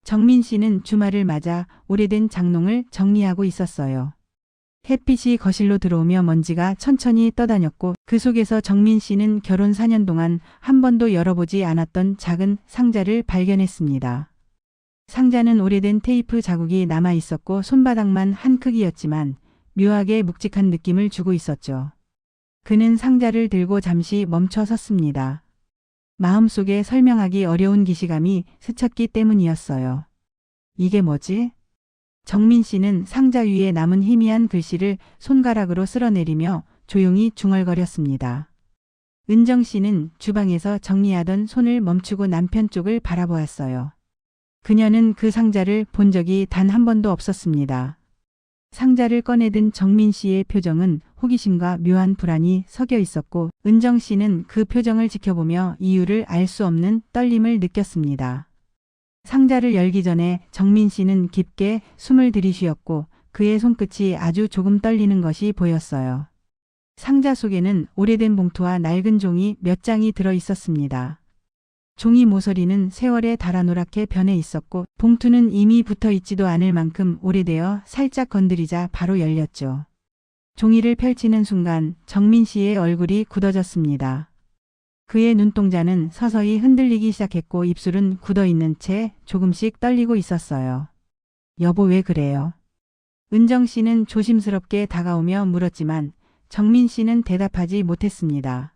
정민 씨는 주말을 맞아 오래된 장롱을 정리하고 있었어요. 햇빛이 거실로 들어오며 먼지가 천천히 떠다녔고 그 속에서 정민 씨는 결혼 4년 동안 한 번도 열어보지 않았던 작은 상자를 발견했습니다. 상자는 오래된 테이프 자국이 남아 있었고 손바닥만 한 크기였지만 묘하게 묵직한 느낌을 주고 있었죠. 그는 상자를 들고 잠시 멈춰 섰습니다. 마음속에 설명하기 어려운 기시감이 스쳤기 때문이었어요. 이게 뭐지? 정민 씨는 상자 위에 남은 희미한 글씨를 손가락으로 쓸어내리며 조용히 중얼거렸습니다. 은정 씨는 주방에서 정리하던 손을 멈추고 남편 쪽을 바라보았어요. 그녀는 그 상자를 본 적이 단 한 번도 없었습니다. 상자를 꺼내든 정민 씨의 표정은 호기심과 묘한 불안이 섞여 있었고 은정 씨는 그 표정을 지켜보며 이유를 알 수 없는 떨림을 느꼈습니다. 상자를 열기 전에 정민 씨는 깊게 숨을 들이쉬었고 그의 손끝이 아주 조금 떨리는 것이 보였어요. 상자 속에는 오래된 봉투와 낡은 종이 몇 장이 들어 있었습니다. 종이 모서리는 세월에 달아 노랗게 변해 있었고 봉투는 이미 붙어 있지도 않을 만큼 오래되어 살짝 건드리자 바로 열렸죠. 종이를 펼치는 순간 정민 씨의 얼굴이 굳어졌습니다. 그의 눈동자는 서서히 흔들리기 시작했고 입술은 굳어 있는 채 조금씩 떨리고 있었어요. 여보 왜 그래요? 은정 씨는 조심스럽게 다가오며 물었지만 정민 씨는 대답하지 못했습니다.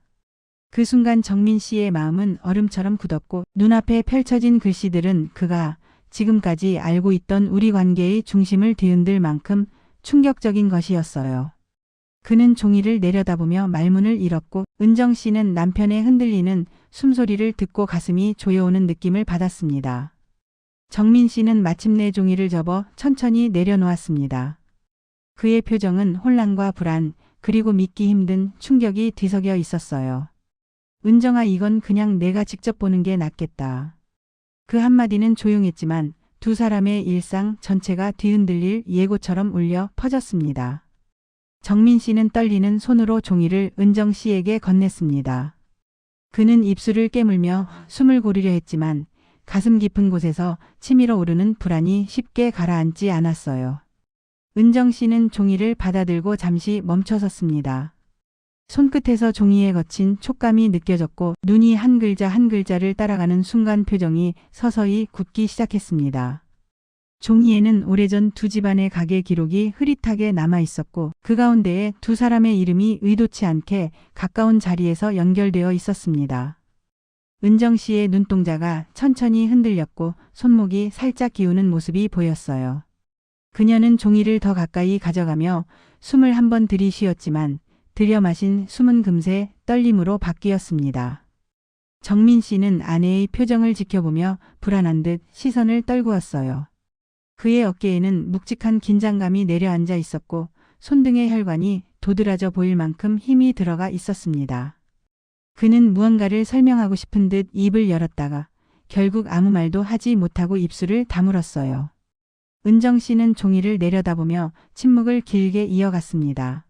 그 순간 정민 씨의 마음은 얼음처럼 굳었고 눈앞에 펼쳐진 글씨들은 그가 지금까지 알고 있던 우리 관계의 중심을 뒤흔들 만큼 충격적인 것이었어요. 그는 종이를 내려다보며 말문을 잃었고 은정 씨는 남편의 흔들리는 숨소리를 듣고 가슴이 조여오는 느낌을 받았습니다. 정민 씨는 마침내 종이를 접어 천천히 내려놓았습니다. 그의 표정은 혼란과 불안 그리고 믿기 힘든 충격이 뒤섞여 있었어요. 은정아 이건 그냥 내가 직접 보는 게 낫겠다. 그 한마디는 조용했지만 두 사람의 일상 전체가 뒤흔들릴 예고처럼 울려 퍼졌습니다. 정민 씨는 떨리는 손으로 종이를 은정 씨에게 건넸습니다. 그는 입술을 깨물며 숨을 고르려 했지만 가슴 깊은 곳에서 치밀어 오르는 불안이 쉽게 가라앉지 않았어요. 은정 씨는 종이를 받아들고 잠시 멈춰섰습니다. 손끝에서 종이에 거친 촉감이 느껴졌고 눈이 한 글자 한 글자를 따라가는 순간 표정이 서서히 굳기 시작했습니다. 종이에는 오래전 두 집안의 가게 기록이 흐릿하게 남아 있었고 그 가운데에 두 사람의 이름이 의도치 않게 가까운 자리에서 연결되어 있었습니다. 은정 씨의 눈동자가 천천히 흔들렸고 손목이 살짝 기우는 모습이 보였어요. 그녀는 종이를 더 가까이 가져가며 숨을 한번 들이쉬었지만 들여 마신 숨은 금세 떨림으로 바뀌었습니다. 정민 씨는 아내의 표정을 지켜보며 불안한 듯 시선을 떨구었어요. 그의 어깨에는 묵직한 긴장감이 내려앉아 있었고 손등의 혈관이 도드라져 보일 만큼 힘이 들어가 있었습니다. 그는 무언가를 설명하고 싶은 듯 입을 열었다가 결국 아무 말도 하지 못하고 입술을 다물었어요. 은정 씨는 종이를 내려다보며 침묵을 길게 이어갔습니다.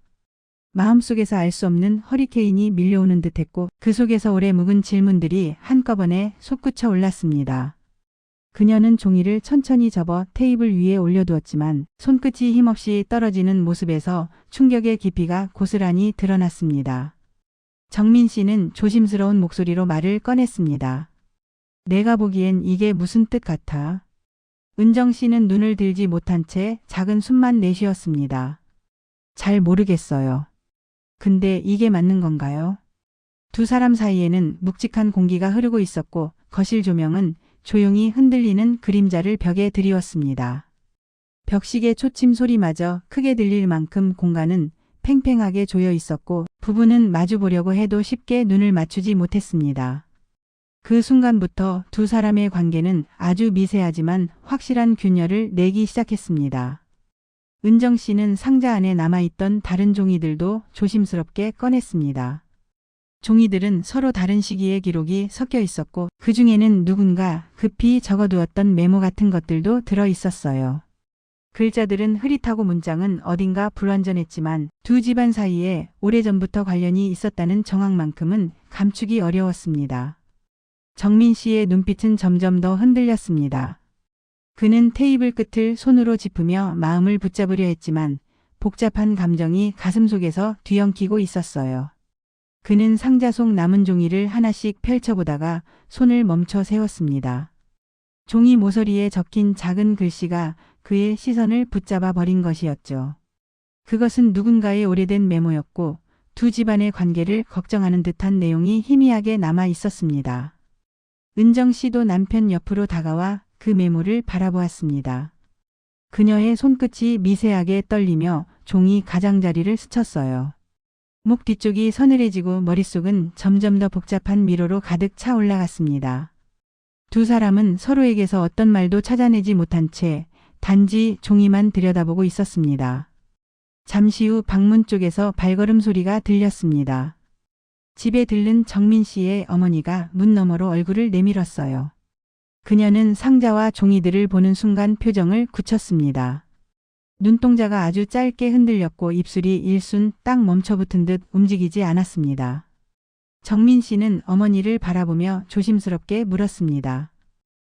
마음속에서 알 수 없는 허리케인이 밀려오는 듯했고 그 속에서 오래 묵은 질문들이 한꺼번에 솟구쳐 올랐습니다. 그녀는 종이를 천천히 접어 테이블 위에 올려두었지만 손끝이 힘없이 떨어지는 모습에서 충격의 깊이가 고스란히 드러났습니다. 정민 씨는 조심스러운 목소리로 말을 꺼냈습니다. 내가 보기엔 이게 무슨 뜻 같아? 은정 씨는 눈을 들지 못한 채 작은 숨만 내쉬었습니다. 잘 모르겠어요. 근데 이게 맞는 건가요? 두 사람 사이에는 묵직한 공기가 흐르고 있었고 거실 조명은 조용히 흔들리는 그림자를 벽에 드리웠습니다. 벽시계 초침 소리마저 크게 들릴 만큼 공간은 팽팽하게 조여 있었고 부부는 마주보려고 해도 쉽게 눈을 맞추지 못했습니다. 그 순간부터 두 사람의 관계는 아주 미세하지만 확실한 균열을 내기 시작했습니다. 은정 씨는 상자 안에 남아있던 다른 종이들도 조심스럽게 꺼냈습니다. 종이들은 서로 다른 시기의 기록이 섞여 있었고 그 중에는 누군가 급히 적어두었던 메모 같은 것들도 들어 있었어요. 글자들은 흐릿하고 문장은 어딘가 불완전했지만 두 집안 사이에 오래전부터 관련이 있었다는 정황만큼은 감추기 어려웠습니다. 정민 씨의 눈빛은 점점 더 흔들렸습니다. 그는 테이블 끝을 손으로 짚으며 마음을 붙잡으려 했지만 복잡한 감정이 가슴 속에서 뒤엉키고 있었어요. 그는 상자 속 남은 종이를 하나씩 펼쳐보다가 손을 멈춰 세웠습니다. 종이 모서리에 적힌 작은 글씨가 그의 시선을 붙잡아 버린 것이었죠. 그것은 누군가의 오래된 메모였고 두 집안의 관계를 걱정하는 듯한 내용이 희미하게 남아 있었습니다. 은정 씨도 남편 옆으로 다가와 그 메모를 바라보았습니다. 그녀의 손끝이 미세하게 떨리며 종이 가장자리를 스쳤어요. 목 뒤쪽이 서늘해지고 머릿속은 점점 더 복잡한 미로로 가득 차 올라갔습니다. 두 사람은 서로에게서 어떤 말도 찾아내지 못한 채 단지 종이만 들여다보고 있었습니다. 잠시 후 방문 쪽에서 발걸음 소리가 들렸습니다. 집에 들른 정민 씨의 어머니가 문 너머로 얼굴을 내밀었어요. 그녀는 상자와 종이들을 보는 순간 표정을 굳혔습니다. 눈동자가 아주 짧게 흔들렸고 입술이 일순 딱 멈춰붙은 듯 움직이지 않았습니다. 정민 씨는 어머니를 바라보며 조심스럽게 물었습니다.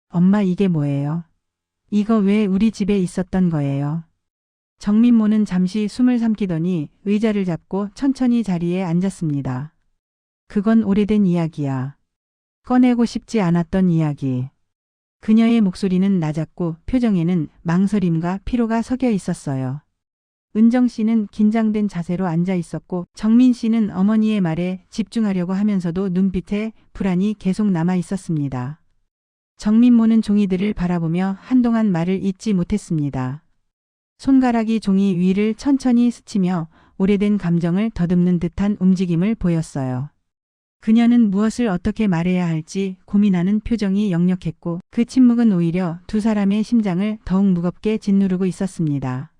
엄마, 이게 뭐예요? 이거 왜 우리 집에 있었던 거예요? 정민모는 잠시 숨을 삼키더니 의자를 잡고 천천히 자리에 앉았습니다. 그건 오래된 이야기야. 꺼내고 싶지 않았던 이야기. 그녀의 목소리는 낮았고 표정에는 망설임과 피로가 섞여 있었어요. 은정 씨는 긴장된 자세로 앉아 있었고 정민 씨는 어머니의 말에 집중하려고 하면서도 눈빛에 불안이 계속 남아 있었습니다. 정민모는 종이들을 바라보며 한동안 말을 잇지 못했습니다. 손가락이 종이 위를 천천히 스치며 오래된 감정을 더듬는 듯한 움직임을 보였어요. 그녀는 무엇을 어떻게 말해야 할지 고민하는 표정이 역력했고 그 침묵은 오히려 두 사람의 심장을 더욱 무겁게 짓누르고 있었습니다.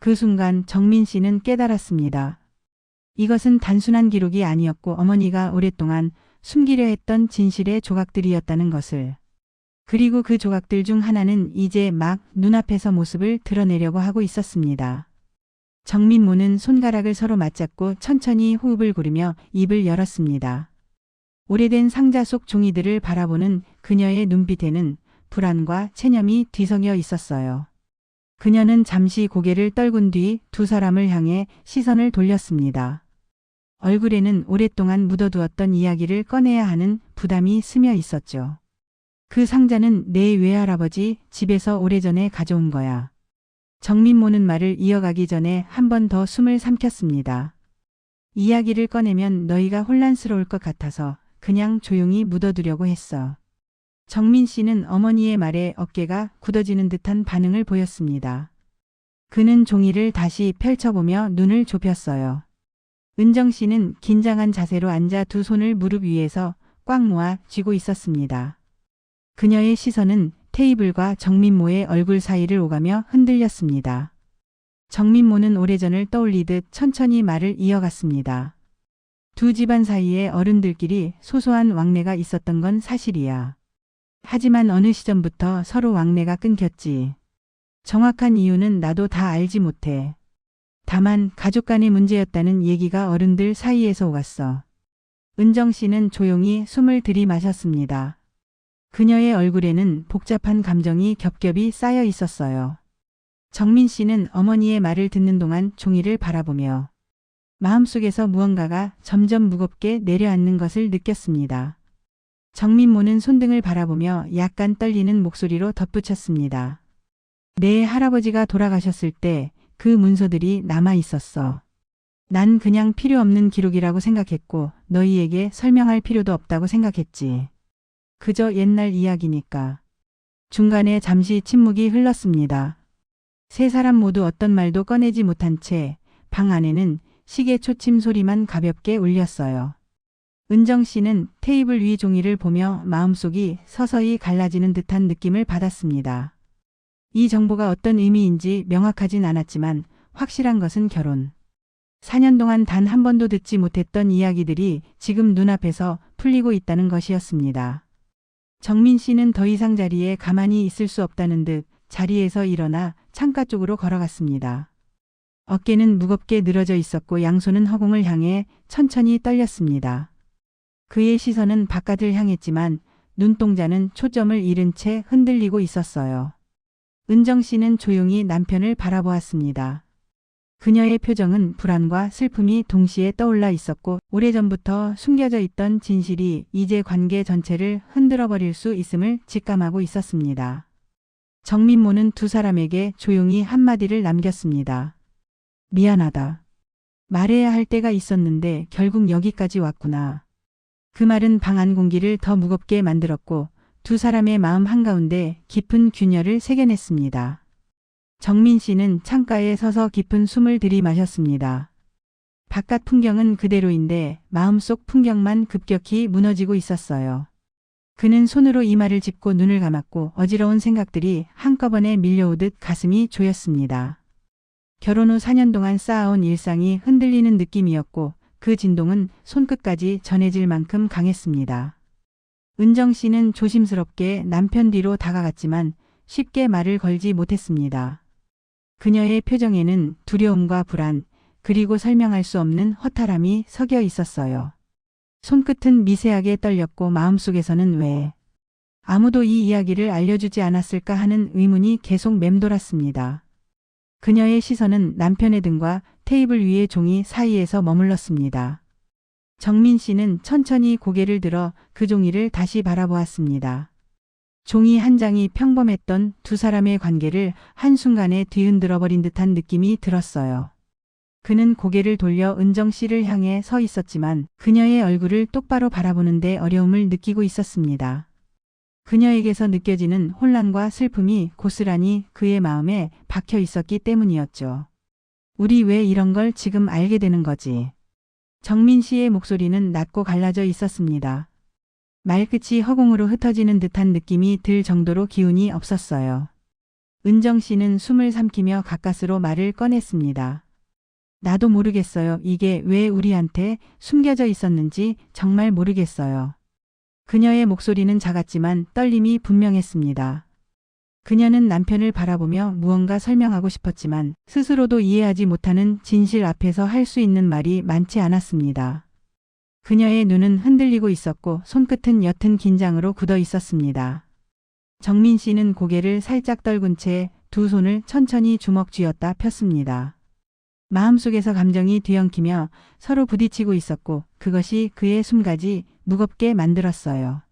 그 순간 정민 씨는 깨달았습니다. 이것은 단순한 기록이 아니었고 어머니가 오랫동안 숨기려 했던 진실의 조각들이었다는 것을. 그리고 그 조각들 중 하나는 이제 막 눈앞에서 모습을 드러내려고 하고 있었습니다. 정민모는 손가락을 서로 맞잡고 천천히 호흡을 고르며 입을 열었습니다. 오래된 상자 속 종이들을 바라보는 그녀의 눈빛에는 불안과 체념이 뒤섞여 있었어요. 그녀는 잠시 고개를 떨군 뒤 두 사람을 향해 시선을 돌렸습니다. 얼굴에는 오랫동안 묻어두었던 이야기를 꺼내야 하는 부담이 스며 있었죠. 그 상자는 내 외할아버지 집에서 오래전에 가져온 거야. 정민모는 말을 이어가기 전에 한 번 더 숨을 삼켰습니다. 이야기를 꺼내면 너희가 혼란스러울 것 같아서 그냥 조용히 묻어두려고 했어. 정민 씨는 어머니의 말에 어깨가 굳어지는 듯한 반응을 보였습니다. 그는 종이를 다시 펼쳐보며 눈을 좁혔어요. 은정 씨는 긴장한 자세로 앉아 두 손을 무릎 위에서 꽉 모아 쥐고 있었습니다. 그녀의 시선은 테이블과 정민모의 얼굴 사이를 오가며 흔들렸습니다. 정민모는 오래전을 떠올리듯 천천히 말을 이어갔습니다. 두 집안 사이에 어른들끼리 소소한 왕래가 있었던 건 사실이야. 하지만 어느 시점부터 서로 왕래가 끊겼지. 정확한 이유는 나도 다 알지 못해. 다만 가족 간의 문제였다는 얘기가 어른들 사이에서 오갔어. 은정 씨는 조용히 숨을 들이마셨습니다. 그녀의 얼굴에는 복잡한 감정이 겹겹이 쌓여 있었어요. 정민 씨는 어머니의 말을 듣는 동안 종이를 바라보며 마음속에서 무언가가 점점 무겁게 내려앉는 것을 느꼈습니다. 정민모는 손등을 바라보며 약간 떨리는 목소리로 덧붙였습니다. 내 할아버지가 돌아가셨을 때 그 문서들이 남아 있었어. 난 그냥 필요 없는 기록이라고 생각했고 너희에게 설명할 필요도 없다고 생각했지. 그저 옛날 이야기니까. 중간에 잠시 침묵이 흘렀습니다. 세 사람 모두 어떤 말도 꺼내지 못한 채 방 안에는 시계 초침 소리만 가볍게 울렸어요. 은정 씨는 테이블 위 종이를 보며 마음속이 서서히 갈라지는 듯한 느낌을 받았습니다. 이 정보가 어떤 의미인지 명확하진 않았지만 확실한 것은 결혼. 4년 동안 단 한 번도 듣지 못했던 이야기들이 지금 눈앞에서 풀리고 있다는 것이었습니다. 정민 씨는 더 이상 자리에 가만히 있을 수 없다는 듯 자리에서 일어나 창가 쪽으로 걸어갔습니다. 어깨는 무겁게 늘어져 있었고 양손은 허공을 향해 천천히 떨렸습니다. 그의 시선은 바깥을 향했지만 눈동자는 초점을 잃은 채 흔들리고 있었어요. 은정 씨는 조용히 남편을 바라보았습니다. 그녀의 표정은 불안과 슬픔이 동시에 떠올라 있었고 오래전부터 숨겨져 있던 진실이 이제 관계 전체를 흔들어 버릴 수 있음을 직감하고 있었습니다. 정민모는 두 사람에게 조용히 한마디를 남겼습니다. 미안하다. 말해야 할 때가 있었는데 결국 여기까지 왔구나. 그 말은 방 안 공기를 더 무겁게 만들었고 두 사람의 마음 한가운데 깊은 균열을 새겨냈습니다. 정민 씨는 창가에 서서 깊은 숨을 들이마셨습니다. 바깥 풍경은 그대로인데 마음속 풍경만 급격히 무너지고 있었어요. 그는 손으로 이마를 짚고 눈을 감았고 어지러운 생각들이 한꺼번에 밀려오듯 가슴이 조였습니다. 결혼 후 4년 동안 쌓아온 일상이 흔들리는 느낌이었고 그 진동은 손끝까지 전해질 만큼 강했습니다. 은정 씨는 조심스럽게 남편 뒤로 다가갔지만 쉽게 말을 걸지 못했습니다. 그녀의 표정에는 두려움과 불안, 그리고 설명할 수 없는 허탈함이 섞여 있었어요. 손끝은 미세하게 떨렸고 마음속에서는 왜 아무도 이 이야기를 알려주지 않았을까 하는 의문이 계속 맴돌았습니다. 그녀의 시선은 남편의 등과 테이블 위의 종이 사이에서 머물렀습니다. 정민 씨는 천천히 고개를 들어 그 종이를 다시 바라보았습니다. 종이 한 장이 평범했던 두 사람의 관계를 한순간에 뒤흔들어 버린 듯한 느낌이 들었어요. 그는 고개를 돌려 은정 씨를 향해 서 있었지만 그녀의 얼굴을 똑바로 바라보는데 어려움을 느끼고 있었습니다. 그녀에게서 느껴지는 혼란과 슬픔이 고스란히 그의 마음에 박혀 있었기 때문이었죠. 우리 왜 이런 걸 지금 알게 되는 거지? 정민 씨의 목소리는 낮고 갈라져 있었습니다. 말끝이 허공으로 흩어지는 듯한 느낌이 들 정도로 기운이 없었어요. 은정 씨는 숨을 삼키며 가까스로 말을 꺼냈습니다. 나도 모르겠어요. 이게 왜 우리한테 숨겨져 있었는지 정말 모르겠어요. 그녀의 목소리는 작았지만 떨림이 분명했습니다. 그녀는 남편을 바라보며 무언가 설명하고 싶었지만 스스로도 이해하지 못하는 진실 앞에서 할 수 있는 말이 많지 않았습니다. 그녀의 눈은 흔들리고 있었고 손끝은 옅은 긴장으로 굳어 있었습니다. 정민 씨는 고개를 살짝 떨군 채 두 손을 천천히 주먹 쥐었다 폈습니다. 마음속에서 감정이 뒤엉키며 서로 부딪히고 있었고 그것이 그의 숨까지 무겁게 만들었어요.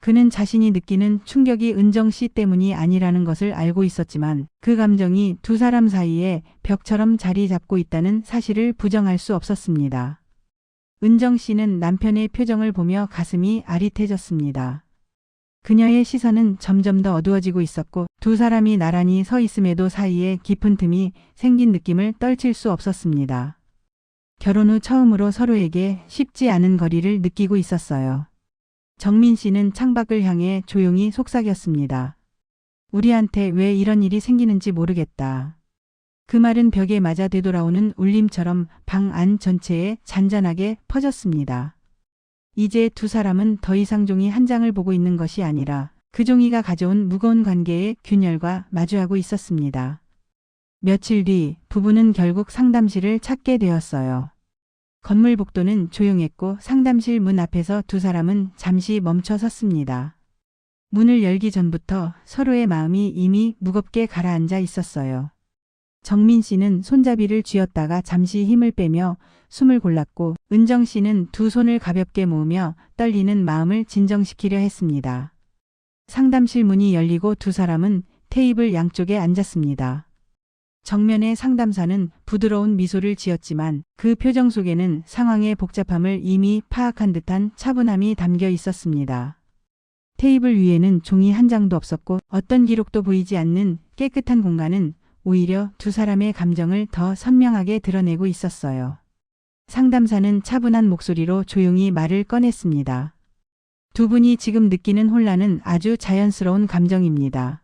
그는 자신이 느끼는 충격이 은정 씨 때문이 아니라는 것을 알고 있었지만 그 감정이 두 사람 사이에 벽처럼 자리 잡고 있다는 사실을 부정할 수 없었습니다. 은정 씨는 남편의 표정을 보며 가슴이 아릿해졌습니다. 그녀의 시선은 점점 더 어두워지고 있었고 두 사람이 나란히 서 있음에도 사이에 깊은 틈이 생긴 느낌을 떨칠 수 없었습니다. 결혼 후 처음으로 서로에게 쉽지 않은 거리를 느끼고 있었어요. 정민 씨는 창밖을 향해 조용히 속삭였습니다. 우리한테 왜 이런 일이 생기는지 모르겠다. 그 말은 벽에 맞아 되돌아오는 울림처럼 방 안 전체에 잔잔하게 퍼졌습니다. 이제 두 사람은 더 이상 종이 한 장을 보고 있는 것이 아니라 그 종이가 가져온 무거운 관계의 균열과 마주하고 있었습니다. 며칠 뒤 부부는 결국 상담실을 찾게 되었어요. 건물 복도는 조용했고 상담실 문 앞에서 두 사람은 잠시 멈춰 섰습니다. 문을 열기 전부터 서로의 마음이 이미 무겁게 가라앉아 있었어요. 정민 씨는 손잡이를 쥐었다가 잠시 힘을 빼며 숨을 골랐고 은정 씨는 두 손을 가볍게 모으며 떨리는 마음을 진정시키려 했습니다. 상담실 문이 열리고 두 사람은 테이블 양쪽에 앉았습니다. 정면의 상담사는 부드러운 미소를 지었지만 그 표정 속에는 상황의 복잡함을 이미 파악한 듯한 차분함이 담겨 있었습니다. 테이블 위에는 종이 한 장도 없었고 어떤 기록도 보이지 않는 깨끗한 공간은 오히려 두 사람의 감정을 더 선명하게 드러내고 있었어요. 상담사는 차분한 목소리로 조용히 말을 꺼냈습니다. 두 분이 지금 느끼는 혼란은 아주 자연스러운 감정입니다.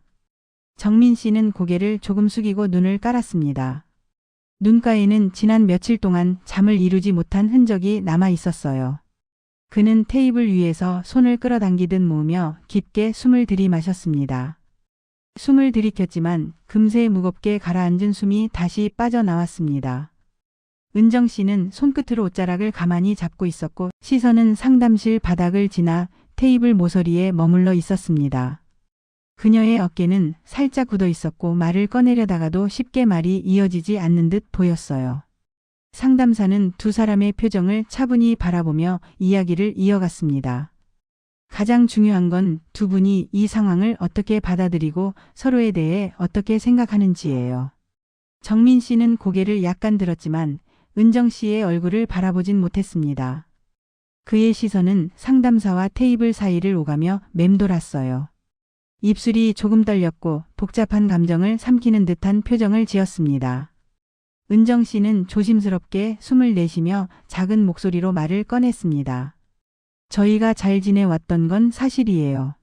정민 씨는 고개를 조금 숙이고 눈을 깔았습니다. 눈가에는 지난 며칠 동안 잠을 이루지 못한 흔적이 남아 있었어요. 그는 테이블 위에서 손을 끌어당기듯 모으며 깊게 숨을 들이마셨습니다. 숨을 들이켰지만 금세 무겁게 가라앉은 숨이 다시 빠져나왔습니다. 은정 씨는 손끝으로 옷자락을 가만히 잡고 있었고 시선은 상담실 바닥을 지나 테이블 모서리에 머물러 있었습니다. 그녀의 어깨는 살짝 굳어 있었고 말을 꺼내려다가도 쉽게 말이 이어지지 않는 듯 보였어요. 상담사는 두 사람의 표정을 차분히 바라보며 이야기를 이어갔습니다. 가장 중요한 건 두 분이 이 상황을 어떻게 받아들이고 서로에 대해 어떻게 생각하는지예요. 정민 씨는 고개를 약간 들었지만 은정 씨의 얼굴을 바라보진 못했습니다. 그의 시선은 상담사와 테이블 사이를 오가며 맴돌았어요. 입술이 조금 떨렸고 복잡한 감정을 삼키는 듯한 표정을 지었습니다. 은정 씨는 조심스럽게 숨을 내쉬며 작은 목소리로 말을 꺼냈습니다. 저희가 잘 지내왔던 건 사실이에요.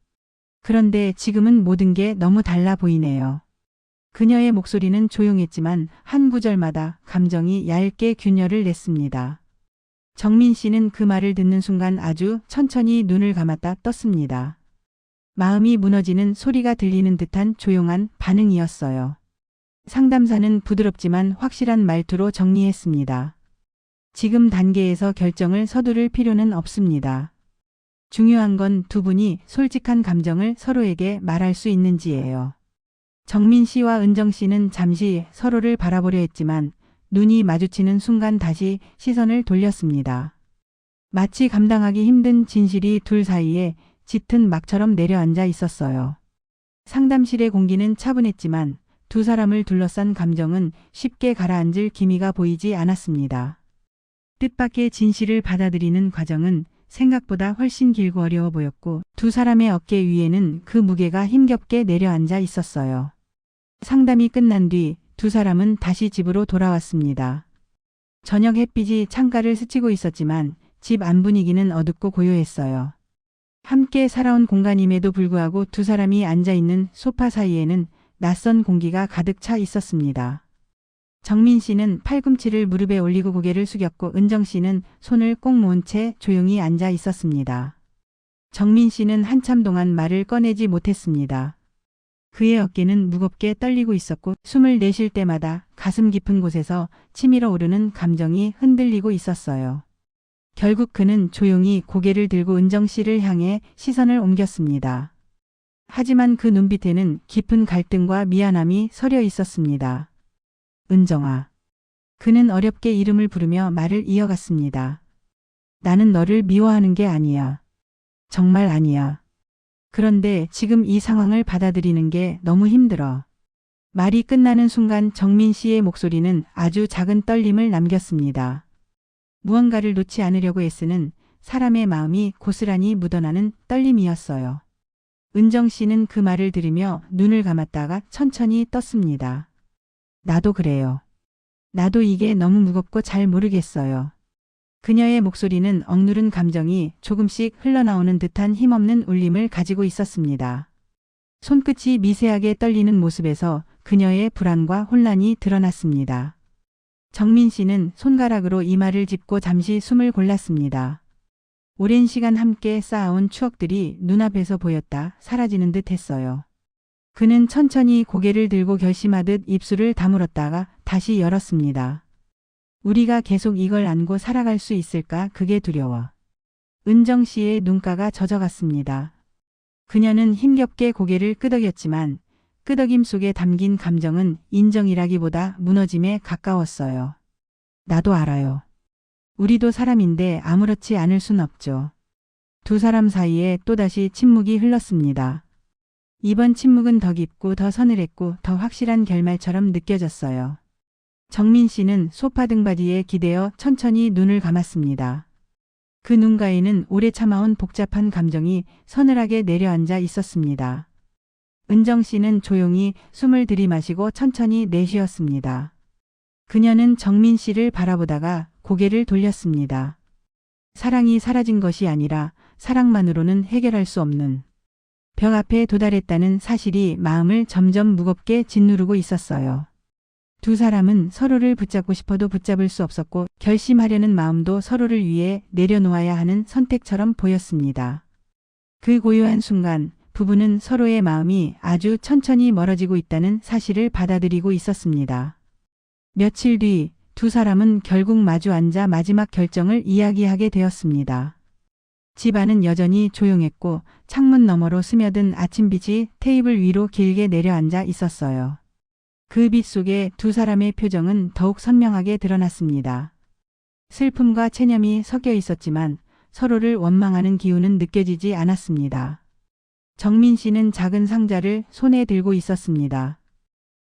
그런데 지금은 모든 게 너무 달라 보이네요. 그녀의 목소리는 조용했지만 한 구절마다 감정이 얇게 균열을 냈습니다. 정민 씨는 그 말을 듣는 순간 아주 천천히 눈을 감았다 떴습니다. 마음이 무너지는 소리가 들리는 듯한 조용한 반응이었어요. 상담사는 부드럽지만 확실한 말투로 정리했습니다. 지금 단계에서 결정을 서두를 필요는 없습니다. 중요한 건 두 분이 솔직한 감정을 서로에게 말할 수 있는지예요. 정민 씨와 은정 씨는 잠시 서로를 바라보려 했지만 눈이 마주치는 순간 다시 시선을 돌렸습니다. 마치 감당하기 힘든 진실이 둘 사이에 짙은 막처럼 내려앉아 있었어요. 상담실의 공기는 차분했지만 두 사람을 둘러싼 감정은 쉽게 가라앉을 기미가 보이지 않았습니다. 뜻밖의 진실을 받아들이는 과정은 생각보다 훨씬 길고 어려워 보였고 두 사람의 어깨 위에는 그 무게가 힘겹게 내려앉아 있었어요. 상담이 끝난 뒤 두 사람은 다시 집으로 돌아왔습니다. 저녁 햇빛이 창가를 스치고 있었지만 집 안 분위기는 어둡고 고요했어요. 함께 살아온 공간임에도 불구하고 두 사람이 앉아있는 소파 사이에는 낯선 공기가 가득 차 있었습니다. 정민 씨는 팔꿈치를 무릎에 올리고 고개를 숙였고 은정 씨는 손을 꼭 모은 채 조용히 앉아 있었습니다. 정민 씨는 한참 동안 말을 꺼내지 못했습니다. 그의 어깨는 무겁게 떨리고 있었고 숨을 내쉴 때마다 가슴 깊은 곳에서 치밀어 오르는 감정이 흔들리고 있었어요. 결국 그는 조용히 고개를 들고 은정 씨를 향해 시선을 옮겼습니다. 하지만 그 눈빛에는 깊은 갈등과 미안함이 서려 있었습니다. 은정아. 그는 어렵게 이름을 부르며 말을 이어갔습니다. 나는 너를 미워하는 게 아니야. 정말 아니야. 그런데 지금 이 상황을 받아들이는 게 너무 힘들어. 말이 끝나는 순간 정민 씨의 목소리는 아주 작은 떨림을 남겼습니다. 무언가를 놓지 않으려고 애쓰는 사람의 마음이 고스란히 묻어나는 떨림이었어요. 은정 씨는 그 말을 들으며 눈을 감았다가 천천히 떴습니다. 나도 그래요. 나도 이게 너무 무겁고 잘 모르겠어요. 그녀의 목소리는 억누른 감정이 조금씩 흘러나오는 듯한 힘없는 울림을 가지고 있었습니다. 손끝이 미세하게 떨리는 모습에서 그녀의 불안과 혼란이 드러났습니다. 정민 씨는 손가락으로 이마를 짚고 잠시 숨을 골랐습니다. 오랜 시간 함께 쌓아온 추억들이 눈앞에서 보였다 사라지는 듯 했어요. 그는 천천히 고개를 들고 결심하듯 입술을 다물었다가 다시 열었습니다. 우리가 계속 이걸 안고 살아갈 수 있을까 그게 두려워. 은정 씨의 눈가가 젖어갔습니다. 그녀는 힘겹게 고개를 끄덕였지만 끄덕임 속에 담긴 감정은 인정이라기보다 무너짐에 가까웠어요. 나도 알아요. 우리도 사람인데 아무렇지 않을 순 없죠. 두 사람 사이에 또다시 침묵이 흘렀습니다. 이번 침묵은 더 깊고 더 서늘했고 더 확실한 결말처럼 느껴졌어요. 정민 씨는 소파 등받이에 기대어 천천히 눈을 감았습니다. 그 눈가에는 오래 참아온 복잡한 감정이 서늘하게 내려앉아 있었습니다. 은정 씨는 조용히 숨을 들이마시고 천천히 내쉬었습니다. 그녀는 정민 씨를 바라보다가 고개를 돌렸습니다. 사랑이 사라진 것이 아니라 사랑만으로는 해결할 수 없는 벽 앞에 도달했다는 사실이 마음을 점점 무겁게 짓누르고 있었어요. 두 사람은 서로를 붙잡고 싶어도 붙잡을 수 없었고 결심하려는 마음도 서로를 위해 내려놓아야 하는 선택처럼 보였습니다. 그 고요한 순간 부부는 서로의 마음이 아주 천천히 멀어지고 있다는 사실을 받아들이고 있었습니다. 며칠 뒤 두 사람은 결국 마주 앉아 마지막 결정을 이야기하게 되었습니다. 집안은 여전히 조용했고 창문 너머로 스며든 아침빛이 테이블 위로 길게 내려앉아 있었어요. 그 빛 속에 두 사람의 표정은 더욱 선명하게 드러났습니다. 슬픔과 체념이 섞여 있었지만 서로를 원망하는 기운은 느껴지지 않았습니다. 정민 씨는 작은 상자를 손에 들고 있었습니다.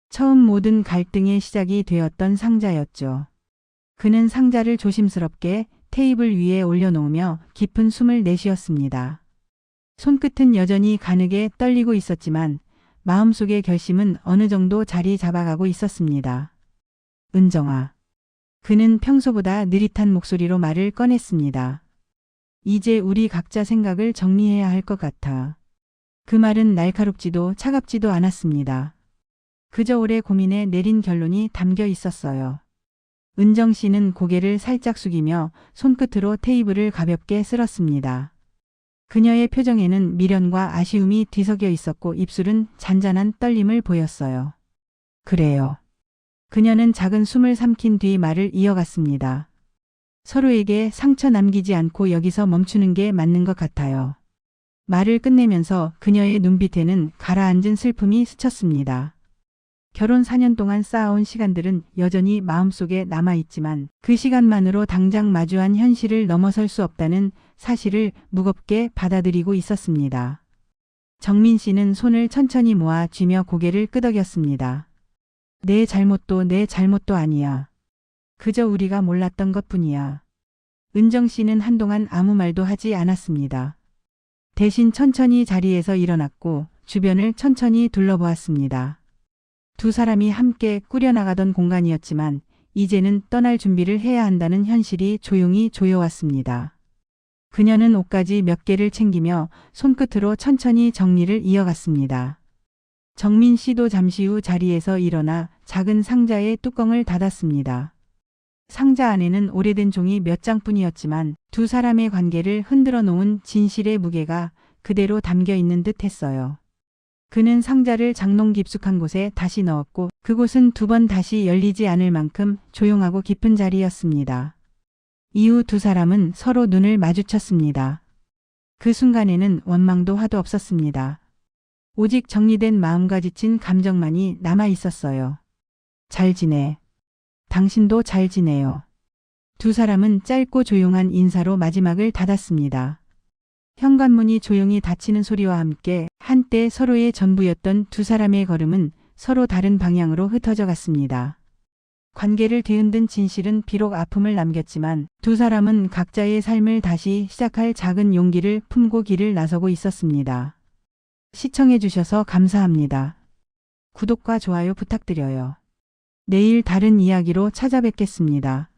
처음 모든 갈등의 시작이 되었던 상자였죠. 그는 상자를 조심스럽게 테이블 위에 올려놓으며 깊은 숨을 내쉬었습니다. 손끝은 여전히 가늘게 떨리고 있었지만 마음속의 결심은 어느 정도 자리 잡아가고 있었습니다. 은정아. 그는 평소보다 느릿한 목소리로 말을 꺼냈습니다. 이제 우리 각자 생각을 정리해야 할 것 같아. 그 말은 날카롭지도 차갑지도 않았습니다. 그저 오래 고민에 내린 결론이 담겨 있었어요. 은정 씨는 고개를 살짝 숙이며 손끝으로 테이블을 가볍게 쓸었습니다. 그녀의 표정에는 미련과 아쉬움이 뒤섞여 있었고 입술은 잔잔한 떨림을 보였어요. 그래요. 그녀는 작은 숨을 삼킨 뒤 말을 이어갔습니다. 서로에게 상처 남기지 않고 여기서 멈추는 게 맞는 것 같아요. 말을 끝내면서 그녀의 눈빛에는 가라앉은 슬픔이 스쳤습니다. 결혼 4년 동안 쌓아온 시간들은 여전히 마음속에 남아있지만 그 시간만으로 당장 마주한 현실을 넘어설 수 없다는 사실을 무겁게 받아들이고 있었습니다. 정민 씨는 손을 천천히 모아 쥐며 고개를 끄덕였습니다. 내 잘못도 아니야. 그저 우리가 몰랐던 것뿐이야. 은정 씨는 한동안 아무 말도 하지 않았습니다. 대신 천천히 자리에서 일어났고 주변을 천천히 둘러보았습니다. 두 사람이 함께 꾸려나가던 공간이었지만 이제는 떠날 준비를 해야 한다는 현실이 조용히 조여왔습니다. 그녀는 옷가지 몇 개를 챙기며 손끝으로 천천히 정리를 이어갔습니다. 정민 씨도 잠시 후 자리에서 일어나 작은 상자의 뚜껑을 닫았습니다. 상자 안에는 오래된 종이 몇 장뿐이었지만 두 사람의 관계를 흔들어 놓은 진실의 무게가 그대로 담겨 있는 듯 했어요. 그는 상자를 장롱 깊숙한 곳에 다시 넣었고 그곳은 두 번 다시 열리지 않을 만큼 조용하고 깊은 자리였습니다. 이후 두 사람은 서로 눈을 마주쳤습니다. 그 순간에는 원망도 화도 없었습니다. 오직 정리된 마음과 지친 감정만이 남아 있었어요. 잘 지내. 당신도 잘 지내요. 두 사람은 짧고 조용한 인사로 마지막을 닫았습니다. 현관문이 조용히 닫히는 소리와 함께 한때 서로의 전부였던 두 사람의 걸음은 서로 다른 방향으로 흩어져 갔습니다. 관계를 뒤흔든 진실은 비록 아픔을 남겼지만 두 사람은 각자의 삶을 다시 시작할 작은 용기를 품고 길을 나서고 있었습니다. 시청해 주셔서 감사합니다. 구독과 좋아요 부탁드려요. 내일 다른 이야기로 찾아뵙겠습니다.